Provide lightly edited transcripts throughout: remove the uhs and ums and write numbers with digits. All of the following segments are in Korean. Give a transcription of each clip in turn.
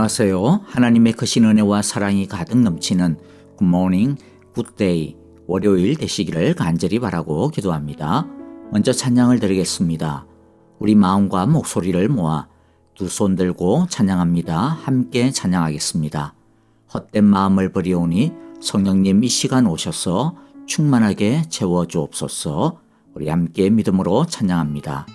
안녕하세요. 하나님의 크신 은혜와 사랑이 가득 넘치는 굿모닝, 굿데이, 월요일 되시기를 간절히 바라고 기도합니다. 먼저 찬양을 드리겠습니다. 우리 마음과 목소리를 모아 두 손 들고 찬양합니다. 함께 찬양하겠습니다. 헛된 마음을 버리오니 성령님 이 시간 오셔서 충만하게 채워주옵소서. 우리 함께 믿음으로 찬양합니다.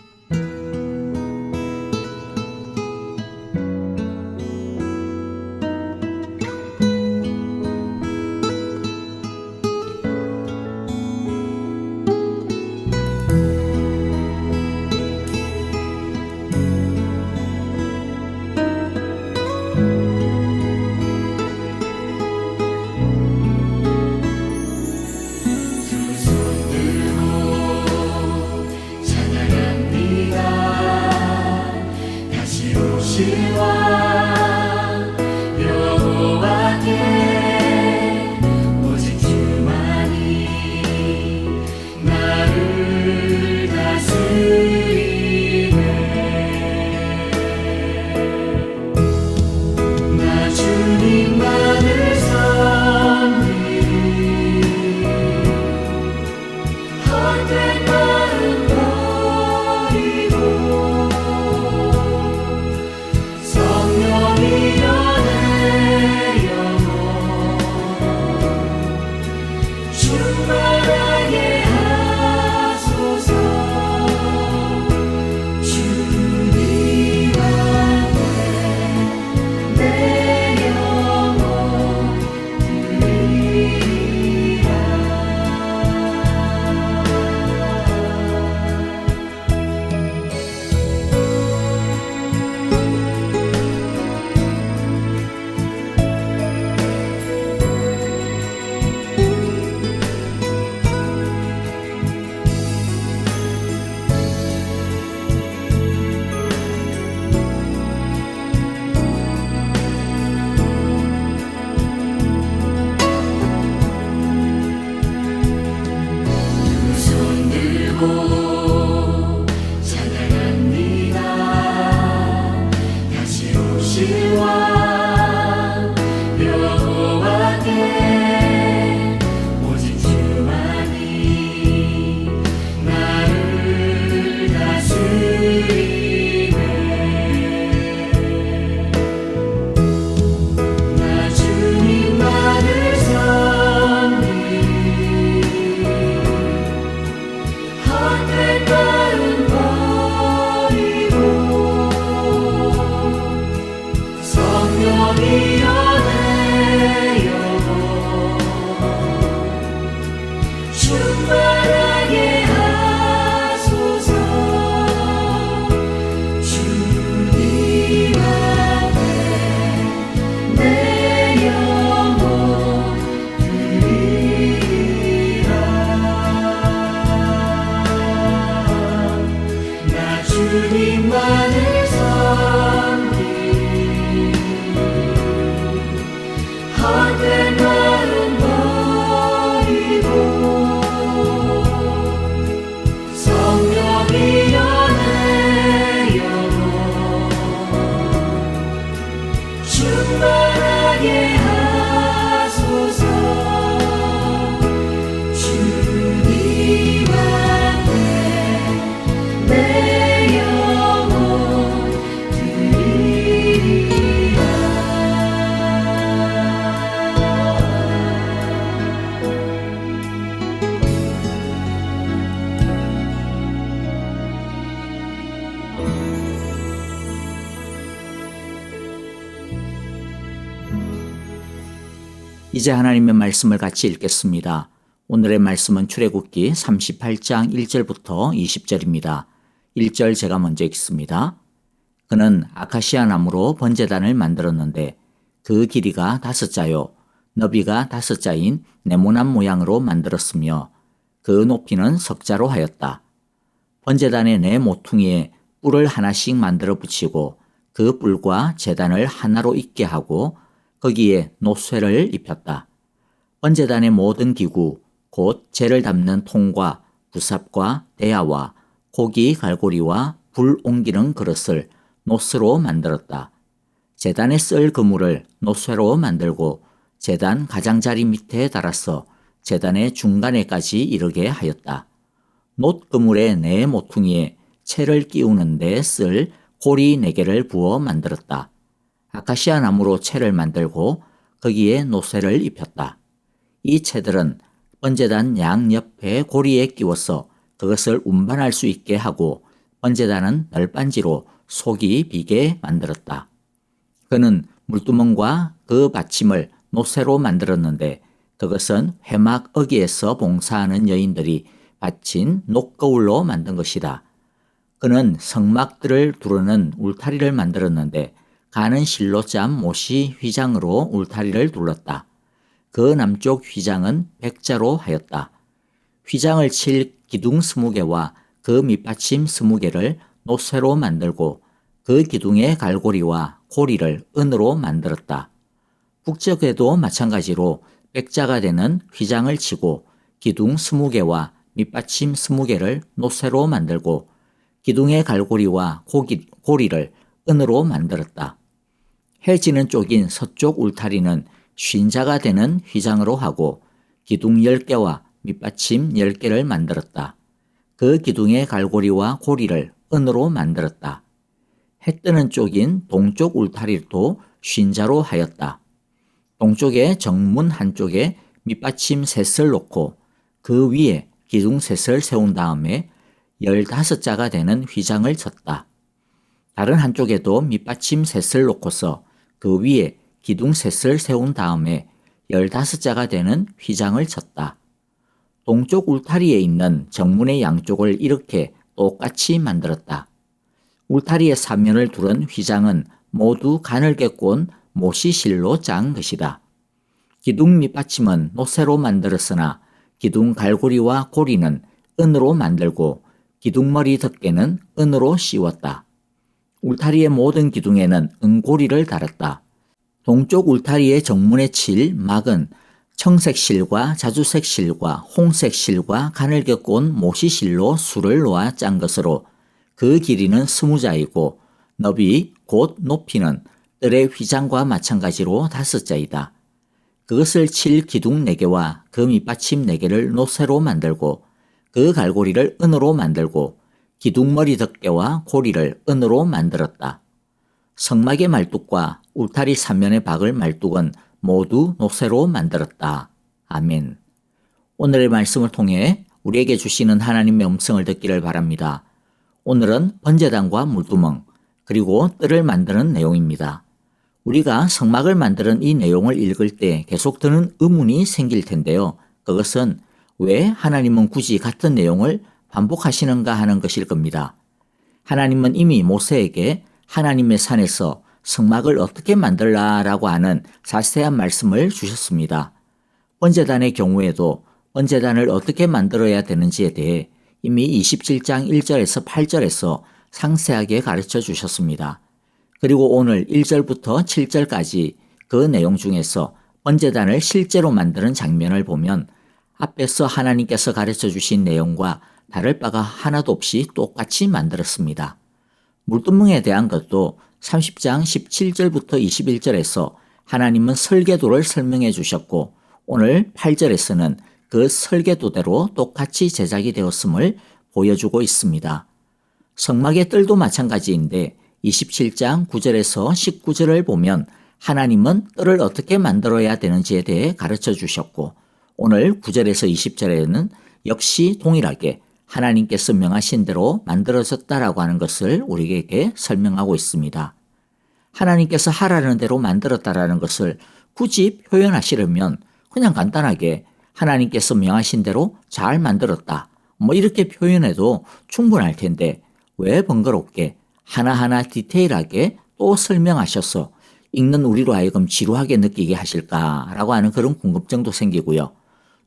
이제 하나님의 말씀을 같이 읽겠습니다. 오늘의 말씀은 출애굽기 38장 1절부터 20절입니다. 1절 제가 먼저 읽습니다. 그는 아카시아 나무로 번제단을 만들었는데 그 길이가 5자요 너비가 5자인 네모난 모양으로 만들었으며 그 높이는 석자로 하였다. 번제단의 네 모퉁이에 뿔을 하나씩 만들어 붙이고 그 뿔과 제단을 하나로 있게 하고 거기에 놋쇠를 입혔다. 번제단의 모든 기구, 곧 재를 담는 통과 부삽과 대야와 고기 갈고리와 불 옮기는 그릇을 놋으로 만들었다. 제단에 쓸 그물을 노쇠로 만들고 제단 가장자리 밑에 달아서 제단의 중간에까지 이르게 하였다. 놋 그물의 네 모퉁이에 채를 끼우는 데 쓸 고리 4개를 부어 만들었다. 아카시아 나무로 채를 만들고 거기에 노쇠를 입혔다. 이 채들은 번제단 양옆에 고리에 끼워서 그것을 운반할 수 있게 하고 번제단은 널빤지로 속이 비게 만들었다. 그는 물두멍과 그 받침을 노쇠로 만들었는데 그것은 회막 어귀에서 봉사하는 여인들이 받친 녹거울로 만든 것이다. 그는 성막들을 두르는 울타리를 만들었는데 가는 실로 짠 못이 휘장으로 울타리를 둘렀다. 그 남쪽 휘장은 백자로 하였다. 휘장을 칠 기둥 20개와 그 밑받침 20개를 노쇠로 만들고 그 기둥의 갈고리와 고리를 은으로 만들었다. 북쪽에도 마찬가지로 백자가 되는 휘장을 치고 기둥 20개와 밑받침 20개를 노쇠로 만들고 기둥의 갈고리와 고리를 은으로 만들었다. 해지는 쪽인 서쪽 울타리는 쉰자가 되는 휘장으로 하고 기둥 10개와 밑받침 10개를 만들었다. 그 기둥의 갈고리와 고리를 은으로 만들었다. 해 뜨는 쪽인 동쪽 울타리도 쉰자로 하였다. 동쪽의 정문 한쪽에 밑받침 셋을 놓고 그 위에 기둥 셋을 세운 다음에 15자가 되는 휘장을 쳤다. 다른 한쪽에도 밑받침 셋을 놓고서 그 위에 기둥 셋을 세운 다음에 15자가 되는 휘장을 쳤다. 동쪽 울타리에 있는 정문의 양쪽을 이렇게 똑같이 만들었다. 울타리의 사면을 두른 휘장은 모두 가늘게 꼰 못이 실로 짠 것이다. 기둥 밑받침은 노쇠로 만들었으나 기둥 갈고리와 고리는 은으로 만들고 기둥머리 덮개는 은으로 씌웠다. 울타리의 모든 기둥에는 은고리를 달았다. 동쪽 울타리의 정문에 칠 막은 청색 실과 자주색 실과 홍색 실과 가늘게 꼰 모시 실로 수를 놓아 짠 것으로 그 길이는 20자이고 너비 곧 높이는 뜰의 휘장과 마찬가지로 5자이다. 그것을 칠 기둥 4개와 그 밑받침 4개를 노쇠로 만들고 그 갈고리를 은으로 만들고 기둥머리 덮개와 고리를 은으로 만들었다. 성막의 말뚝과 울타리 삼면에 박을 말뚝은 모두 노쇠로 만들었다. 아멘. 오늘의 말씀을 통해 우리에게 주시는 하나님의 음성을 듣기를 바랍니다. 오늘은 번제단과 물두멍 그리고 뜰을 만드는 내용입니다. 우리가 성막을 만드는 이 내용을 읽을 때 계속 드는 의문이 생길 텐데요. 그것은 왜 하나님은 굳이 같은 내용을 반복하시는가 하는 것일 겁니다. 하나님은 이미 모세에게 하나님의 산에서 성막을 어떻게 만들라라고 하는 자세한 말씀을 주셨습니다. 번제단의 경우에도 번제단을 어떻게 만들어야 되는지에 대해 이미 27장 1절에서 8절에서 상세하게 가르쳐 주셨습니다. 그리고 오늘 1절부터 7절까지 그 내용 중에서 번제단을 실제로 만드는 장면을 보면 앞에서 하나님께서 가르쳐 주신 내용과 다를 바가 하나도 없이 똑같이 만들었습니다. 물두멍에 대한 것도 30장 17절부터 21절에서 하나님은 설계도를 설명해 주셨고 오늘 8절에서는 그 설계도대로 똑같이 제작이 되었음을 보여주고 있습니다. 성막의 뜰도 마찬가지인데 27장 9절에서 19절을 보면 하나님은 뜰을 어떻게 만들어야 되는지에 대해 가르쳐 주셨고 오늘 9절에서 20절에는 역시 동일하게 하나님께서 명하신 대로 만들어졌다라고 하는 것을 우리에게 설명하고 있습니다. 하나님께서 하라는 대로 만들었다라는 것을 굳이 표현하시려면 그냥 간단하게 하나님께서 명하신 대로 잘 만들었다. 이렇게 표현해도 충분할 텐데 왜 번거롭게 하나하나 디테일하게 또 설명하셔서 읽는 우리로 하여금 지루하게 느끼게 하실까라고 하는 그런 궁금증도 생기고요.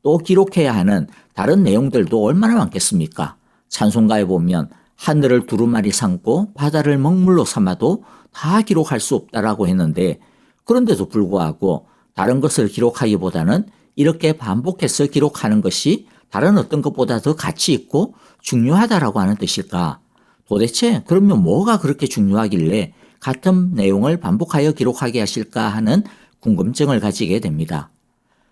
또 기록해야 하는 다른 내용들도 얼마나 많겠습니까? 찬송가에 보면 하늘을 두루마리 삼고 바다를 먹물로 삼아도 다 기록할 수 없다라고 했는데 그런데도 불구하고 다른 것을 기록하기보다는 이렇게 반복해서 기록하는 것이 다른 어떤 것보다 더 가치 있고 중요하다라고 하는 뜻일까? 도대체 그러면 뭐가 그렇게 중요하길래 같은 내용을 반복하여 기록하게 하실까 하는 궁금증을 가지게 됩니다.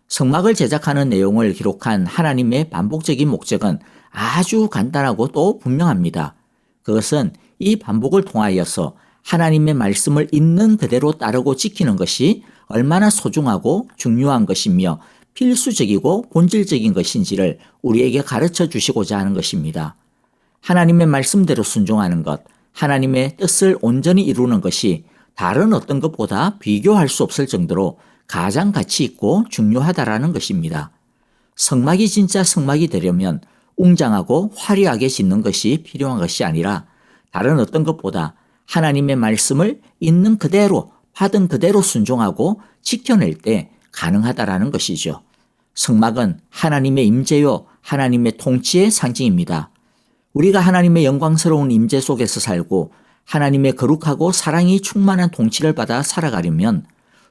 성막을 제작하는 내용을 기록한 하나님의 반복적인 목적은 아주 간단하고 또 분명합니다. 그것은 이 반복을 통하여서 하나님의 말씀을 있는 그대로 따르고 지키는 것이 얼마나 소중하고 중요한 것이며 필수적이고 본질적인 것인지를 우리에게 가르쳐 주시고자 하는 것입니다. 하나님의 말씀대로 순종하는 것, 하나님의 뜻을 온전히 이루는 것이 다른 어떤 것보다 비교할 수 없을 정도로 가장 가치 있고 중요하다라는 것입니다. 성막이 진짜 성막이 되려면 웅장하고 화려하게 짓는 것이 필요한 것이 아니라 다른 어떤 것보다 하나님의 말씀을 있는 그대로 받은 그대로 순종하고 지켜낼 때 가능하다라는 것이죠. 성막은 하나님의 임재요 하나님의 통치의 상징입니다. 우리가 하나님의 영광스러운 임재 속에서 살고 하나님의 거룩하고 사랑이 충만한 통치를 받아 살아가려면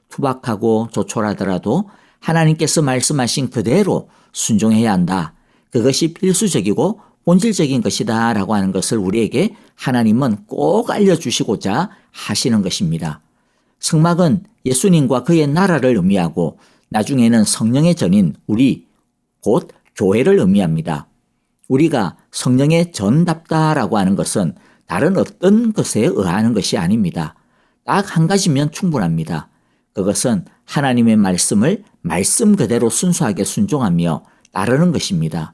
투박하고 조촐하더라도 하나님께서 말씀하신 그대로 순종해야 한다. 그것이 필수적이고 본질적인 것이다 라고 하는 것을 우리에게 하나님은 꼭 알려주시고자 하시는 것입니다. 성막은 예수님과 그의 나라를 의미하고 나중에는 성령의 전인 우리 곧 교회를 의미합니다. 우리가 성령의 전답다라고 하는 것은 다른 어떤 것에 의하는 것이 아닙니다. 딱 한 가지면 충분합니다. 그것은 하나님의 말씀을 말씀 그대로 순수하게 순종하며 따르는 것입니다.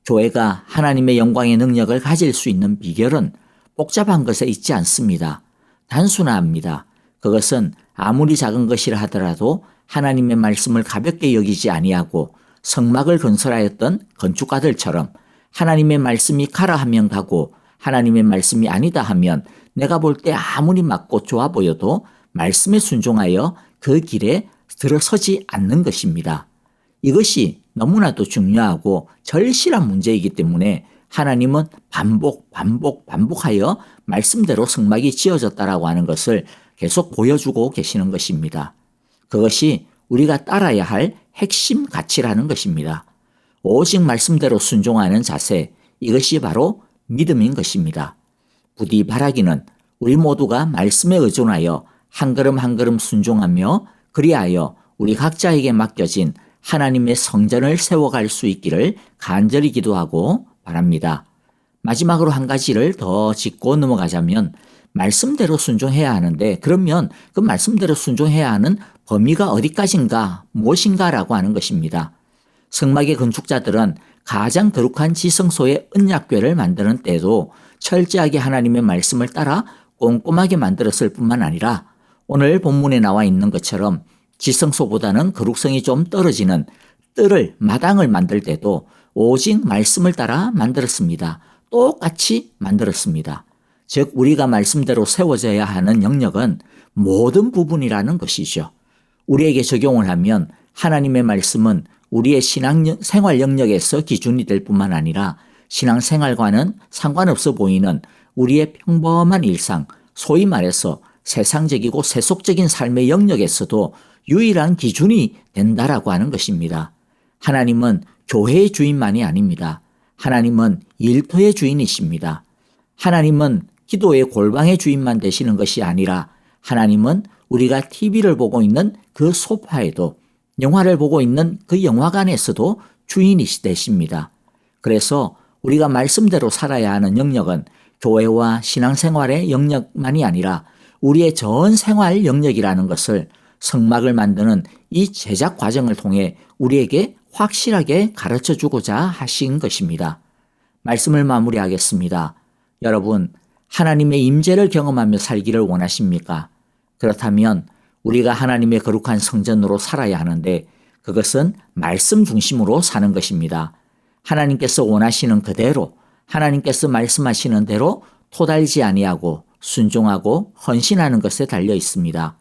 교회가 하나님의 영광의 능력을 가질 수 있는 비결은 복잡한 것에 있지 않습니다. 단순합니다. 그것은 아무리 작은 것이라 하더라도 하나님의 말씀을 가볍게 여기지 아니하고 성막을 건설하였던 건축가들처럼 하나님의 말씀이 가라 하면 가고 하나님의 말씀이 아니다 하면 내가 볼 때 아무리 맞고 좋아 보여도 말씀에 순종하여 그 길에 들어서지 않는 것입니다. 이것이 너무나도 중요하고 절실한 문제이기 때문에 하나님은 반복하여 말씀대로 성막이 지어졌다라고 하는 것을 계속 보여주고 계시는 것입니다. 그것이 우리가 따라야 할 핵심 가치라는 것입니다. 오직 말씀대로 순종하는 자세, 이것이 바로 믿음인 것입니다. 부디 바라기는 우리 모두가 말씀에 의존하여 한 걸음 한 걸음 순종하며 그리하여 우리 각자에게 맡겨진 하나님의 성전을 세워갈 수 있기를 간절히 기도하고 바랍니다. 마지막으로 한 가지를 더 짚고 넘어가자면 말씀대로 순종해야 하는데 그러면 그 말씀대로 순종해야 하는 범위가 어디까지인가 무엇인가라고 하는 것입니다. 성막의 건축자들은 가장 거룩한 지성소의 언약궤를 만드는 때도 철저하게 하나님의 말씀을 따라 꼼꼼하게 만들었을 뿐만 아니라 오늘 본문에 나와 있는 것처럼 지성소보다는 거룩성이 좀 떨어지는 마당을 만들 때도 오직 말씀을 따라 만들었습니다. 똑같이 만들었습니다. 즉 우리가 말씀대로 세워져야 하는 영역은 모든 부분이라는 것이죠. 우리에게 적용을 하면 하나님의 말씀은 우리의 신앙생활 영역에서 기준이 될 뿐만 아니라 신앙생활과는 상관없어 보이는 우리의 평범한 일상, 소위 말해서 세상적이고 세속적인 삶의 영역에서도 유일한 기준이 된다라고 하는 것입니다. 하나님은 교회의 주인만이 아닙니다. 하나님은 일터의 주인이십니다. 하나님은 기도의 골방의 주인만 되시는 것이 아니라 하나님은 우리가 TV를 보고 있는 그 소파에도 영화를 보고 있는 그 영화관에서도 주인이 되십니다. 그래서 우리가 말씀대로 살아야 하는 영역은 교회와 신앙생활의 영역만이 아니라 우리의 전 생활 영역이라는 것을 성막을 만드는 이 제작 과정을 통해 우리에게 확실하게 가르쳐 주고자 하신 것입니다. 말씀을 마무리하겠습니다. 여러분, 하나님의 임재를 경험하며 살기를 원하십니까? 그렇다면 우리가 하나님의 거룩한 성전으로 살아야 하는데 그것은 말씀 중심으로 사는 것입니다. 하나님께서 원하시는 그대로 하나님께서 말씀하시는 대로 토달지 아니하고 순종하고 헌신하는 것에 달려 있습니다.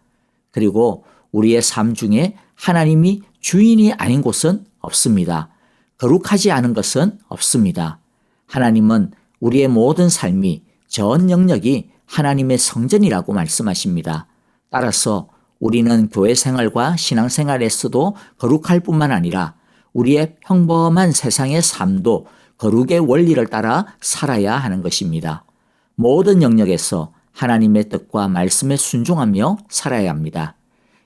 그리고 우리의 삶 중에 하나님이 주인이 아닌 곳은 없습니다. 거룩하지 않은 것은 없습니다. 하나님은 우리의 모든 삶이 전 영역이 하나님의 성전이라고 말씀하십니다. 따라서 우리는 교회 생활과 신앙 생활에서도 거룩할 뿐만 아니라 우리의 평범한 세상의 삶도 거룩의 원리를 따라 살아야 하는 것입니다. 모든 영역에서 하나님의 뜻과 말씀에 순종하며 살아야 합니다.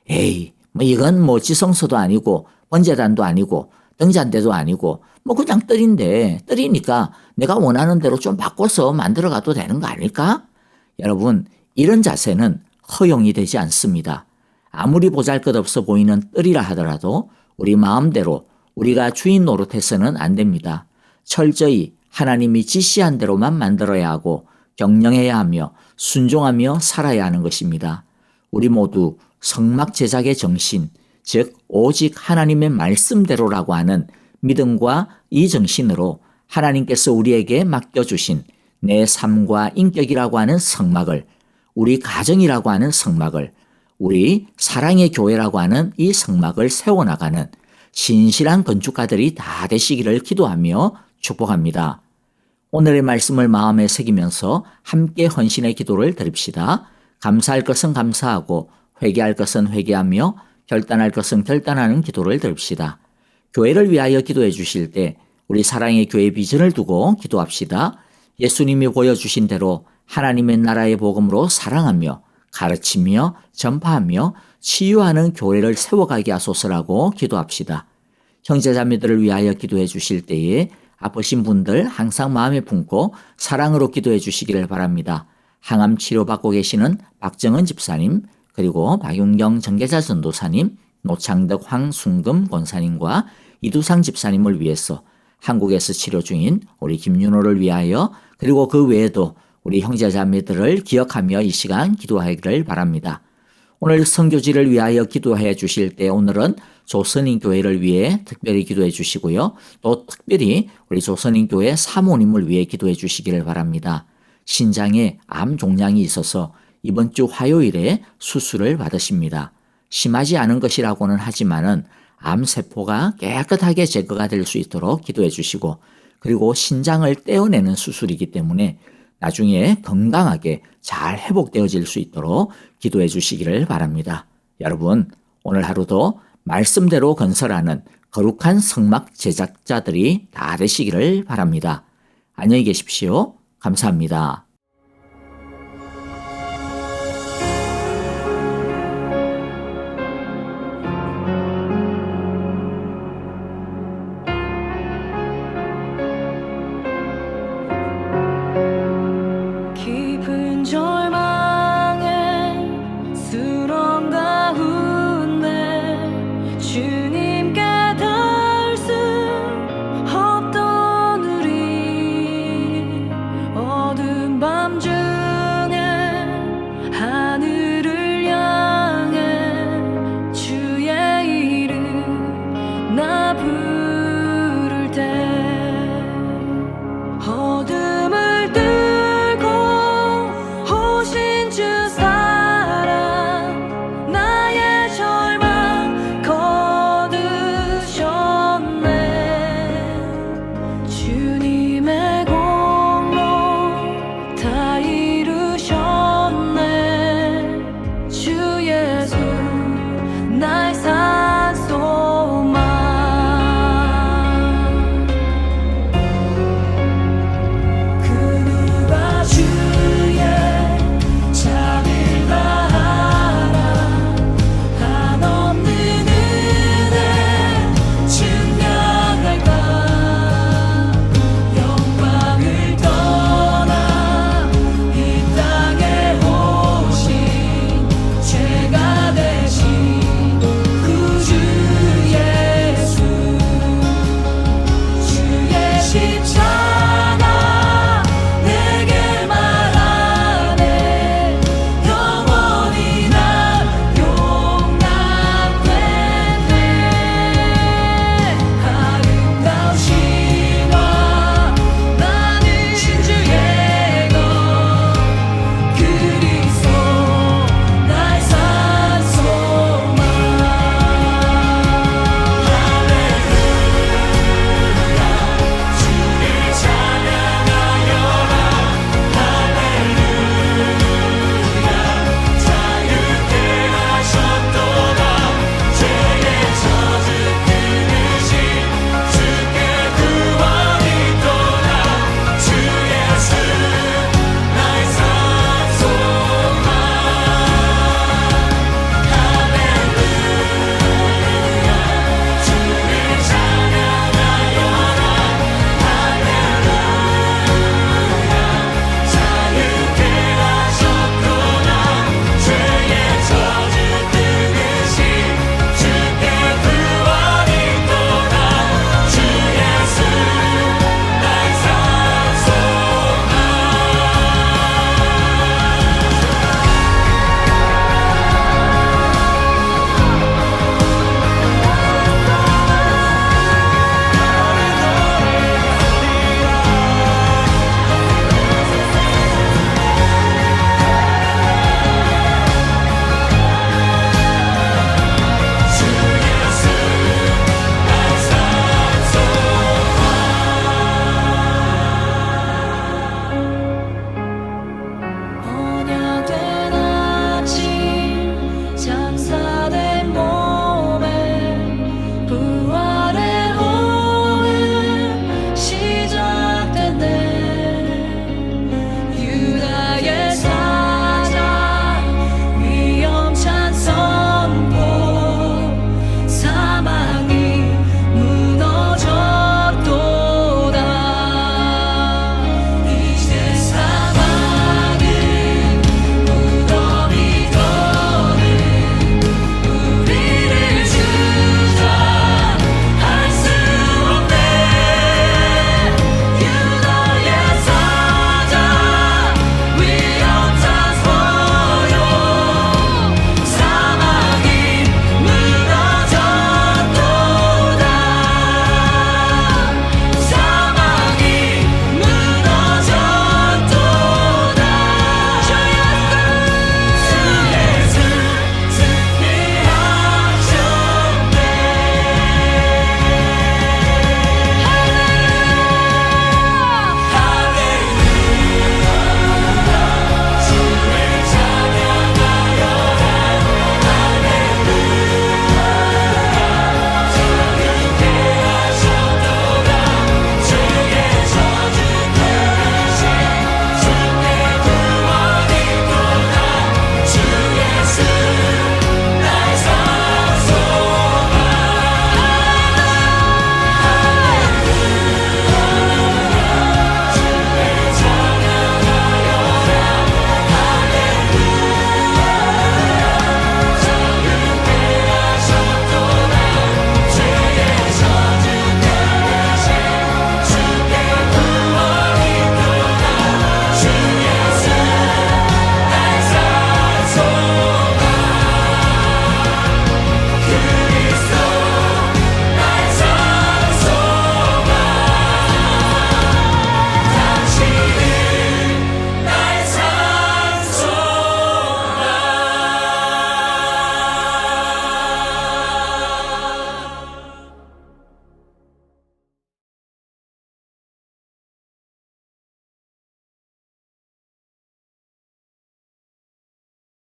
에이, 이건 지성소도 아니고 번제단도 아니고 등잔대도 아니고 그냥 뜰인데 뜰이니까 내가 원하는 대로 좀 바꿔서 만들어 가도 되는 거 아닐까? 여러분, 이런 자세는 허용이 되지 않습니다. 아무리 보잘것없어 보이는 뜰이라 하더라도 우리 마음대로 우리가 주인 노릇해서는 안 됩니다. 철저히 하나님이 지시한 대로만 만들어야 하고 경영해야 하며 순종하며 살아야 하는 것입니다. 우리 모두 성막 제작의 정신, 즉 오직 하나님의 말씀대로라고 하는 믿음과 이 정신으로 하나님께서 우리에게 맡겨주신 내 삶과 인격이라고 하는 성막을, 우리 가정이라고 하는 성막을, 우리 사랑의 교회라고 하는 이 성막을 세워나가는 신실한 건축가들이 다 되시기를 기도하며 축복합니다. 오늘의 말씀을 마음에 새기면서 함께 헌신의 기도를 드립시다. 감사할 것은 감사하고 회개할 것은 회개하며 결단할 것은 결단하는 기도를 드립시다. 교회를 위하여 기도해 주실 때 우리 사랑의 교회 비전을 두고 기도합시다. 예수님이 보여주신 대로 하나님의 나라의 복음으로 사랑하며 가르치며 전파하며 치유하는 교회를 세워가게 하소서라고 기도합시다. 형제자매들을 위하여 기도해 주실 때에 아프신 분들 항상 마음에 품고 사랑으로 기도해 주시기를 바랍니다. 항암 치료받고 계시는 박정은 집사님, 그리고 박윤경 정계자 전도사님, 노창덕 황순금 권사님과 이두상 집사님을 위해서 한국에서 치료 중인 우리 김윤호를 위하여, 그리고 그 외에도 우리 형제자매들을 기억하며 이 시간 기도하기를 바랍니다. 오늘 선교지를 위하여 기도해 주실 때 오늘은 조선인 교회를 위해 특별히 기도해 주시고요. 또 특별히 우리 조선인 교회 사모님을 위해 기도해 주시기를 바랍니다. 신장에 암 종양이 있어서 이번 주 화요일에 수술을 받으십니다. 심하지 않은 것이라고는 하지만은 암세포가 깨끗하게 제거가 될 수 있도록 기도해 주시고, 그리고 신장을 떼어내는 수술이기 때문에 나중에 건강하게 잘 회복되어질 수 있도록 기도해 주시기를 바랍니다. 여러분, 오늘 하루도 말씀대로 건설하는 거룩한 성막 제작자들이 다 되시기를 바랍니다. 안녕히 계십시오. 감사합니다.